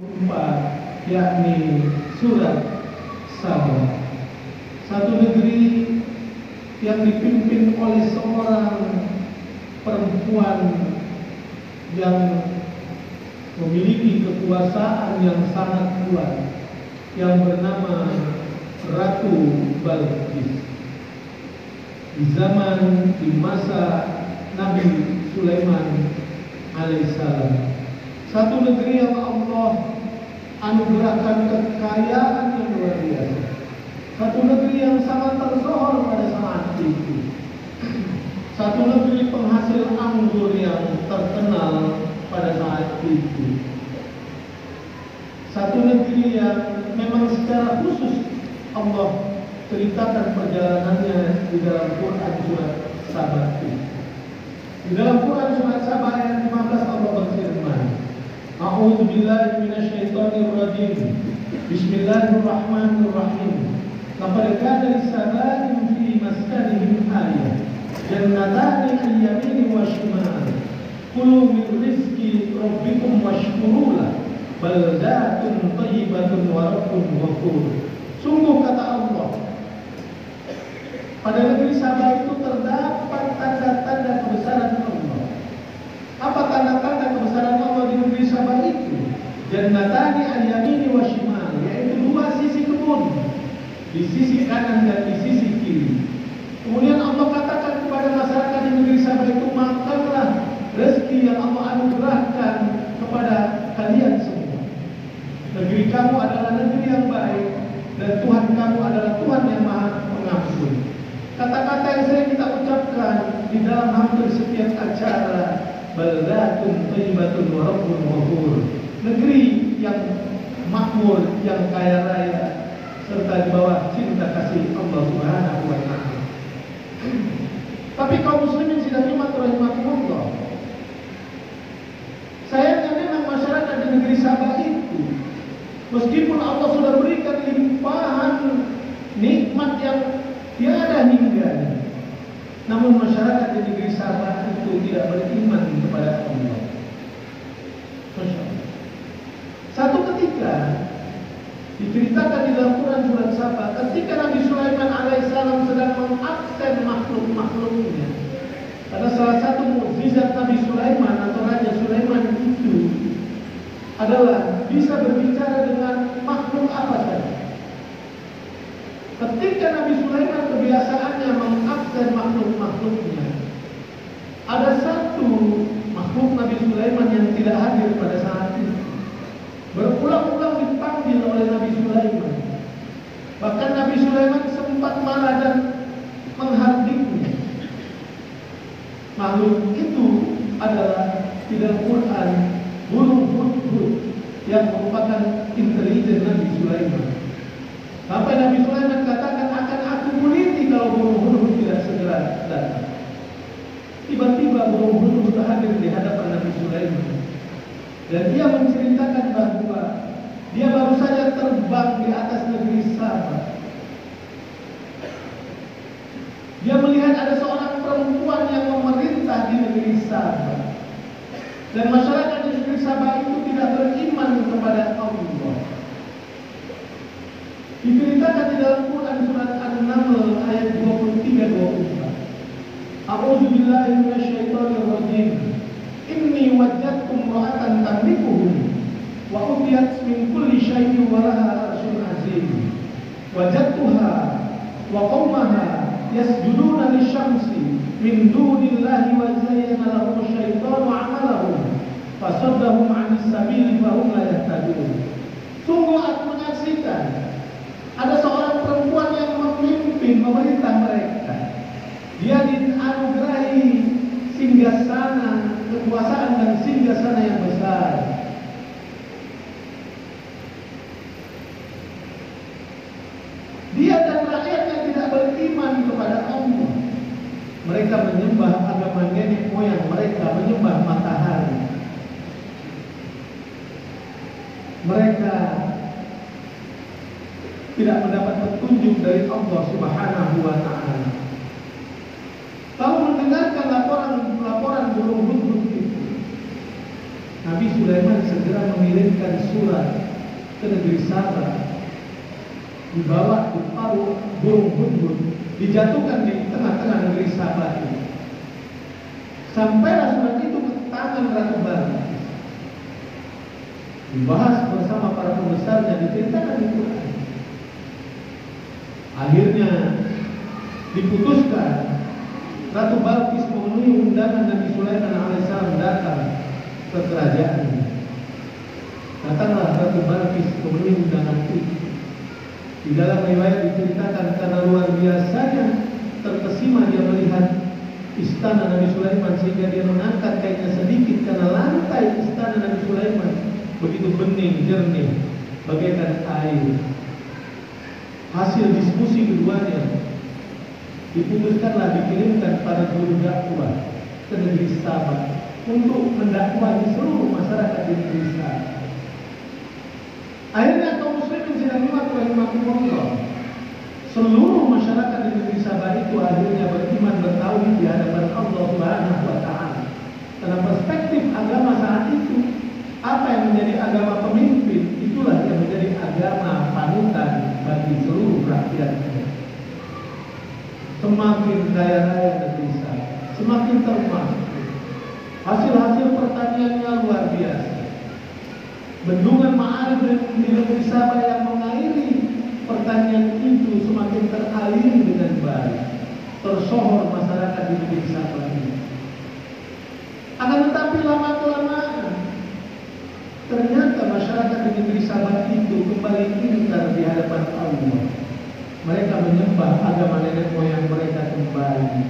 4, yakni surat Saba. Satu negeri yang dipimpin oleh seorang perempuan yang memiliki kekuasaan yang sangat kuat, yang bernama Ratu Balqis. Di masa Nabi Sulaiman alaihissalam. Satu negeri yang Allah anugerahkan kekayaan yang luar biasa. Satu negeri yang sangat tersohor pada saat itu. Satu negeri penghasil anggur yang terkenal pada saat itu. Satu negeri yang memang secara khusus Allah ceritakan perjalanannya di dalam Quran surat Saba. Di dalam Quran surat Saba ayat 15 Allah berfirman, A'udzu billahi minasyaitonir rajim. Bismillahirrahmanirrahim. Laqad kana lis-saba'in fi maskanihim ayah. Jannatani an yamini wa shimal. Kulu min rizqi rabbikum washkuru lahu. Baldatun thayyibatun wa rabbun ghafur. Sungguh kata Allah, pada negeri Saba itu terdapat tanda-tanda kebesaran Allah. Apa tanda-tanda kebesaran Allah di negeri Saba itu? Jannatani al-yamini wa shimal, yaitu dua sisi kebun, di sisi kanan dan di sisi kiri. Kemudian Allah katakan kepada masyarakat di negeri Saba itu, makanlah rezeki yang Allah anugerahkan kepada kalian semua. Negeri kamu adalah negeri yang baik, dan Tuhan kamu adalah Tuhan yang Maha Pengampun. Kata-kata yang sering kita ucapkan di dalam hampir setiap acara, baldatun thayyibatun wa rabbun ghafur. Negeri yang makmur, yang kaya raya, serta di bawah cinta kasih Allah Subhanahu wa ta'ala. Tapi kaum muslimin sidang umat rahimakumullah, sayangnya memang masyarakat di negeri Saba itu, meskipun Allah sudah berikan limpahan nikmat yang tiada hingga, namun masyarakat di negeri Saba itu tidak beriman kepada Allah. Masya Allah. Satu ketika diceritakan di dalam Quran surat Saba, ketika Nabi Sulaiman alaihissalam sedang mengabsen makhluk-makhluknya. Karena salah satu mukjizat Nabi Sulaiman atau Raja Sulaiman itu adalah bisa berbicara dengan makhluk apa saja. Ketika Nabi Sulaiman kebiasaannya mengabsen makhluk-makhluknya, ada satu makhluk Nabi Sulaiman yang tidak hadir pada saat itu. Berulang-ulang dipanggil oleh Nabi Sulaiman. Bahkan Nabi Sulaiman sempat marah dan menghardiknya. Makhluk itu adalah di dalam Quran burung hudhud yang merupakan intelijen Nabi Sulaiman. Sampai Nabi Sulaiman katakan, akan aku kuliti kalau burung hudhud tidak segera datang. Tiba-tiba burung hudhud hadir di hadapan Nabi Sulaiman. Dan dia menceritakan bahwa dia baru saja terbang di atas negeri Saba. Dia melihat ada seorang perempuan yang memerintah di negeri Saba. Dan masyarakat di negeri Saba itu tidak beriman kepada Allah. Diceritakan di dalam Quran surat An-Naml ayat 23-24. A'udzu billahi minasyaitonir rajim. Inni wajadtu imra'atan tamlikuhum wa utiyat min kulli syai'in wa laha 'arsyun 'azim. Wajadtuha wa qaumaha yasjuduna lisyamsi min dunillahi wa zayyana lahum asyaitanu 'amalahum fasaddahum 'anis sabili fahum la yahtadun. Sungguh aku menyaksikan ada seorang perempuan yang memimpin memerintah mereka. Dia dianugerahi singgasana, kekuasaan dan singgasana yang besar. Dia dan rakyatnya tidak beriman kepada Allah. Mereka menyembah agama nenek moyang mereka, menyembah matahari. Mereka tidak mendapat petunjuk dari Allah Subhanahu wa ta'ala. Kalau mendengarkan laporan burung hudhud itu, Nabi Sulaiman segera mengirimkan surat ke negeri Saba, dibawa di paruh burung hudhud, dijatuhkan di tengah-tengah negeri Saba ini. Sampailah surat itu ke tangan Ratu Balkis, dibahas bersama para pembesarnya, diceritakan di Quran. Akhirnya diputuskan Ratu Balkis memenuhi undangan Nabi Sulaiman alaihissalam datang ke kerajaannya. Datanglah Ratu Balkis memenuhi undangan itu. Di dalam riwayat diceritakan karena luar biasanya terkesima dia melihat istana Nabi Sulaiman sehingga dia mengangkat kainnya sedikit karena lantai istana Nabi Sulaiman begitu bening, jernih, bagaikan air. Hasil diskusi keduanya diputuskanlah dikirimkan pada juru dakwah ke negeri Saba untuk mendakwahi seluruh masyarakat di negeri Saba. Akhirnya kaum muslimin sidang Jumat rahimahumullah, seluruh masyarakat di negeri Saba itu akhirnya beriman bertauhid di hadapan Allah Subhanahu wa taala. Karena perspektif agama saat itu, apa yang menjadi agama pemimpin itulah yang menjadi agama panutan bagi seluruh rakyatnya. Semakin kaya raya negeri Saba, semakin termasuk. Hasil-hasil pertaniannya luar biasa. Bendungan Ma'arib di negeri Saba yang mengairi pertanian itu semakin teraliri dengan baik. Tersohor masyarakat di negeri Saba ini. Akan tetapi lama-kelamaan ternyata masyarakat di negeri Saba itu kembali ingkar di hadapan Allah. Mereka menyembah agama nenek moyang mereka kembali.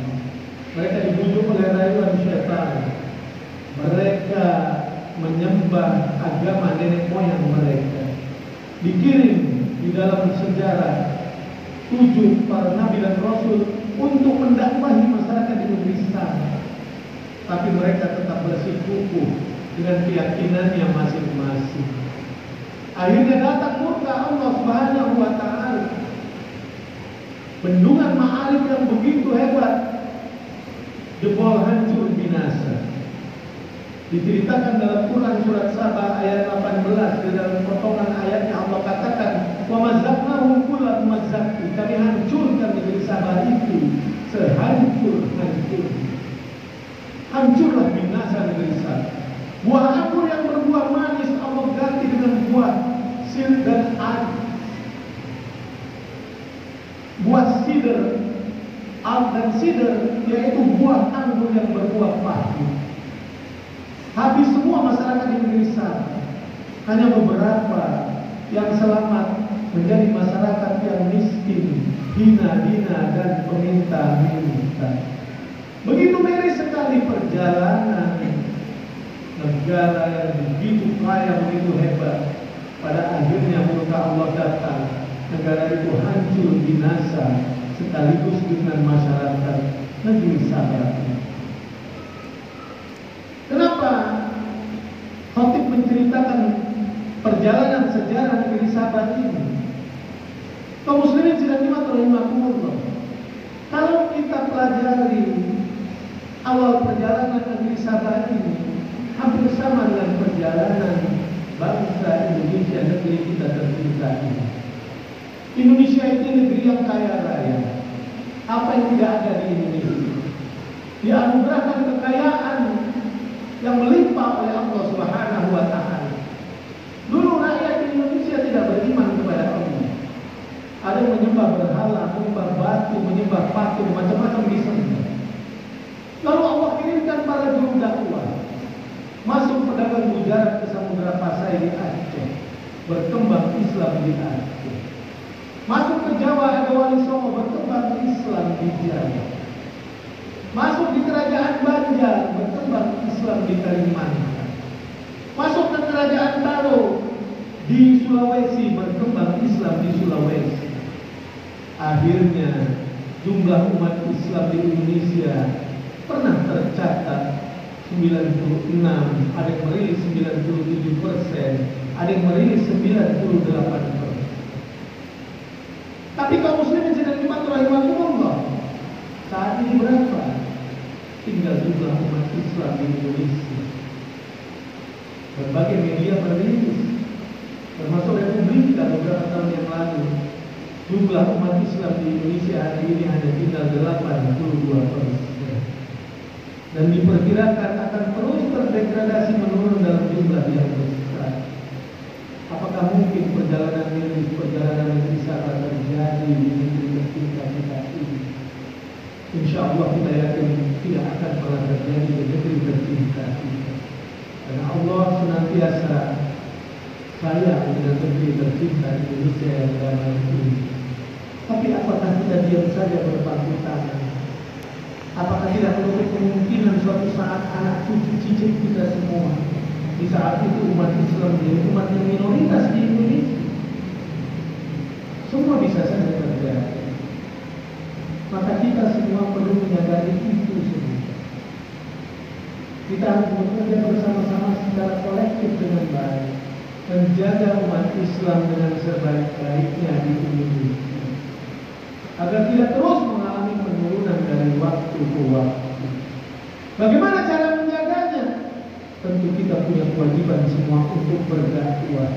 Mereka dibujuk oleh rayuan syaitan. Mereka menyembah agama nenek moyang mereka. Dikirim di dalam sejarah 7 para nabi dan rasul untuk mendakwahi masyarakat di negeri Saba. Tapi mereka tetap bersikukuh dengan keyakinannya masing-masing. Akhirnya datang murka Allah Subhanahu wa taala. Bendungan Ma'arib yang begitu hebat jebol, hancur, binasa. Diceritakan dalam Quran surat Saba ayat 18, di dalam potongan ayatnya Allah katakan, "Wa mazzaqnahum kulla mumazzaq." Kami hancurkan negeri Saba itu sehancur-hancur. Hancurlah binasa negeri Saba. Buah anggur yang berbuah manis Allah ganti dengan buah sil dan ad. Buah sider, al dan sider, yaitu buah anggur yang berbuah pahit. Habis semua masyarakat di negeri Saba. Hanya beberapa yang selamat menjadi masyarakat yang miskin, hina-hina dan peminta-minta. Begitu miris sekali perjalanan negara yang begitu kaya, begitu hebat. Pada akhirnya murka Allah datang. Negara itu hancur, binasa, sekaligus dengan masyarakat negeri Saba. Kenapa Khatib menceritakan perjalanan sejarah negeri Saba ini? Kaum muslimin sidang Jumat rahimahumullah, kalau kita pelajari awal perjalanan negeri Saba ini, hampir sama dengan perjalanan bangsa Indonesia, negeri kita tercinta ini. Indonesia itu negeri yang kaya raya. Apa yang tidak ada di Indonesia? Dianugerahkan kekayaan yang melimpah oleh Allah Subhanahu wa taala. Dulu rakyat di Indonesia tidak beriman kepada Allah. Ada yang menyembah berhala, menyembah batu, menyembah patung, macam-macam disembah. Lalu Allah kirimkan para juru dakwah masuk pedagang mujarab ke Samudra Pasai di Aceh, berkembang Islam di Aceh. Masuk ke Jawa ada Wali Songo, berkembang Islam di Jawa. Masuk di kerajaan Banjar, berkembang Islam di Kalimantan. Masuk ke kerajaan Taro di Sulawesi, berkembang Islam di Sulawesi. Akhirnya jumlah umat Islam di Indonesia pernah tercatat 96, ada yang merilis 97%, ada yang merilis 98%. Tapi kaum muslimin sidang Jumat rahimahumullah, saat ini berapa tinggal jumlah umat Islam di Indonesia? Berbagai media merilis, termasuk Republika beberapa tahun yang lalu, jumlah umat Islam di Indonesia hari ini hanya tinggal 82%. Dan diperkirakan akan terus terdegradasi menurun dalam jumlah yang besar. Apakah mungkin perjalanan wisata terjadi di negeri tercinta kita ini? Insya Allah kita yakin tidak akan pernah terjadi di negeri tercinta kita. Karena Allah senantiasa sayang dengan negeri tercinta Indonesia yang damai ini. Tapi apakah kita diam saja berpangku tangan? Apakah tidak menutup kemungkinan suatu saat anak cucu cicit kita semua di saat itu umat Islam menjadi umat yang minoritas di Indonesia? Semua bisa saja terjadi. Maka kita semua perlu menyadari itu semua. Kita harus bekerja bersama-sama secara kolektif dengan baik, menjaga umat Islam dengan sebaik-baiknya di Indonesia, agar tidak terus mengalami penurunan dari waktu ke waktu. Bagaimana cara menjaganya? Tentu kita punya kewajiban semua untuk berdakwah,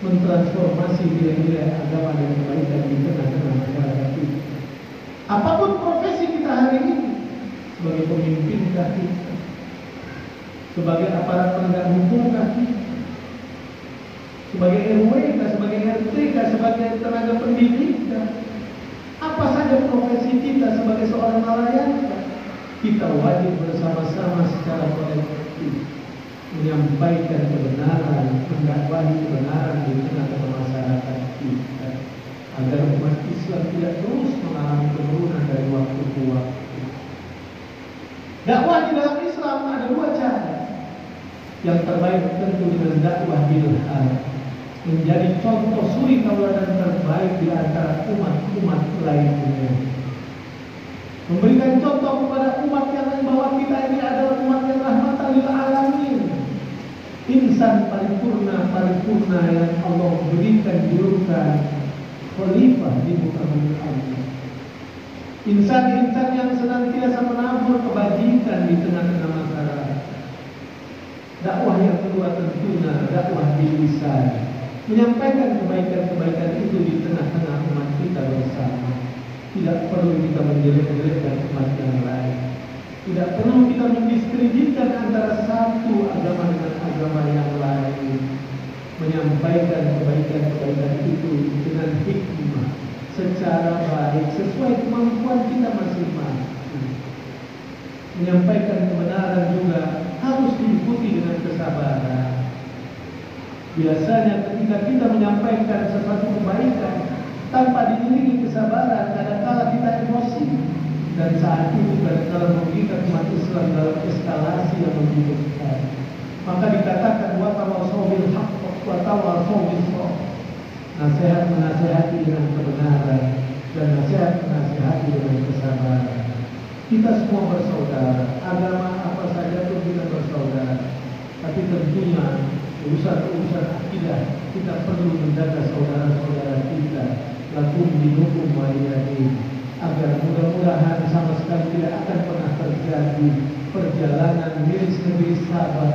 mentransformasi nilai-nilai agama dan kebaikan di tengah-tengah masyarakat kita. Apapun profesi kita hari ini, sebagai pemimpin kita, sebagai aparat penegak hukum kita, sebagai RW kita, sebagai RT kita, sebagai tenaga pendidik kita, apa saja profesi kita sebagai seorang nelayan, kita wajib bersama-sama secara kolektif menyampaikan kebenaran, mendakwahi kebenaran di tengah-tengah masyarakat kita, agar umat Islam tidak terus mengalami penurunan dari waktu ke waktu. Dakwah di dalam Islam ada dua cara. Yang terbaik tentu dengan dakwah bilhal, menjadi contoh suri tauladan terbaik di antara umat-umat lainnya. Memberikan contoh kepada umat yang lain bahwa kita ini adalah umat yang rahmatan lil alamin. Insan paripurna yang Allah berikan julukan khalifah di muka bumi Allah. Insan-insan yang senantiasa menabur kebajikan di tengah-tengah masyarakat. Dakwah yang kedua tentunya dakwah bil lisan, menyampaikan kebaikan-kebaikan itu di tengah-tengah umat kita bersama. Tidak perlu kita menjelek-jelekkan umat yang lain. Tidak perlu kita mendiskreditkan antara satu agama dengan agama yang lain. Menyampaikan kebaikan-kebaikan itu dengan hikmah, secara baik, sesuai kemampuan kita masing-masing. Menyampaikan kebenaran juga harus diikuti dengan kesabaran. Biasanya ketika kita menyampaikan sesuatu kebaikan tanpa diiringi kesabaran, kadang-kala kita emosi, dan saat itu kadang-kala merugikan umat Islam dalam eskalasi yang membutuhkan. Maka dikatakan wa tawassaw bil haqq wa tawassaw bis sabr. Nasihat menasihati dengan kebenaran dan nasihat menasihati dengan kesabaran. Kita semua bersaudara, agama apa saja pun kita bersaudara. Tapi tentunya urusan-urusan akidah kita perlu menjaga saudara-saudara kita, lakum dinukum waliyadin, agar mudah-mudahan sama sekali tidak akan pernah terjadi perjalanan miris negeri sahabat.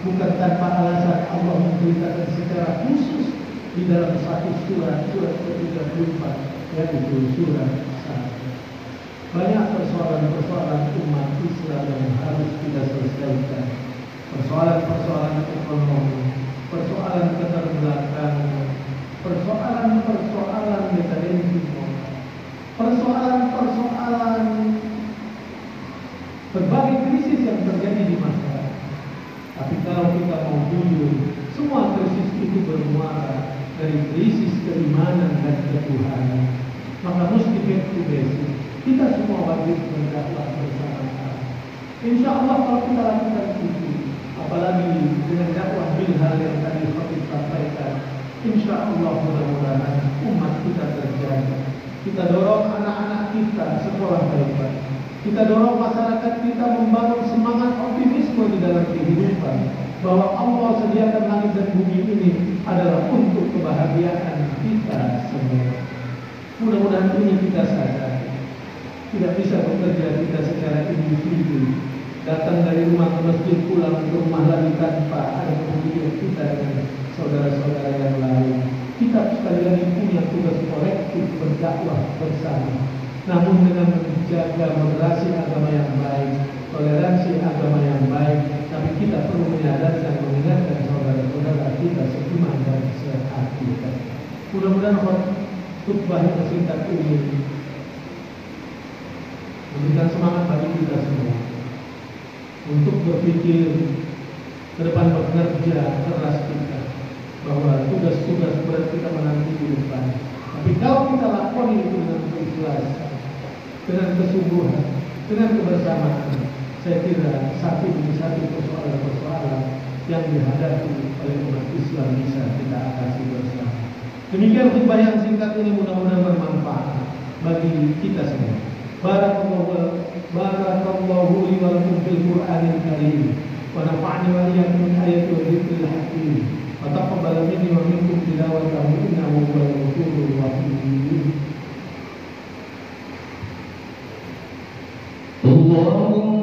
Bukan tanpa alasan Allah memberitakan secara khusus di dalam satu surat ke-34, yaitu surat Sahabat. Banyak persoalan-persoalan umat Islam yang harus kita selesaikan. Persoalan-persoalan ekonomi, persoalan keterbelakangan, persoalan-persoalan dekadentisme, persoalan-persoalan berbagai krisis yang terjadi di masyarakat. Tapi kalau kita mau jujur, semua krisis itu bermuara dari krisis keimanan dan ketuhanan. Maka mesti back to basic. Kita semua wajib berdakwah bersama-sama. Insya Allah kalau kita lakukan itu, apalagi dengan dakwah bilhal yang tadi khatib sampaikan, insya Allah mudah-mudahan umat kita terjaga. Kita dorong anak-anak kita sekolah baik-baik. Kita dorong masyarakat kita membangun semangat optimisme di dalam kehidupan, bahwa Allah sediakan langit dan bumi ini adalah untuk kebahagiaan kita semua. Mudah-mudahan ini kita sadari. Tidak bisa bekerja kita secara individu, datang dari rumah ke masjid, pulang ke rumah lagi tanpa ada kemudian kita dengan saudara-saudara yang lain. Kita sekali lagi punya tugas kolektif berdakwah bersama. Namun dengan menjaga moderasi agama yang baik, toleransi agama yang baik, tapi kita perlu menyadari dan mengingatkan saudara-saudara kita seiman dan sehati. Mudah-mudahan khutbah yang singkat ini memberikan semangat bagi kita semua untuk berpikir ke depan, bekerja keras kita, bahwa tugas-tugas berat kita menanti di depan. Tapi kalau kita lakukan itu dengan keikhlasan, dengan kesungguhan, dengan kebersamaan, saya kira satu demi satu persoalan-persoalan yang dihadapi oleh umat Islam bisa kita atasi bersama. Demikian khutbah yang singkat ini, mudah-mudahan bermanfaat bagi kita semua. Barakallahu li wa lakum fil Qur'anil Karim wa nafa'ani wa iyyakum min ayati wa dzikril hakim. Taqabbal minni wa minkum tilawatahu innahu huwal ghafurur rahim. Allahumma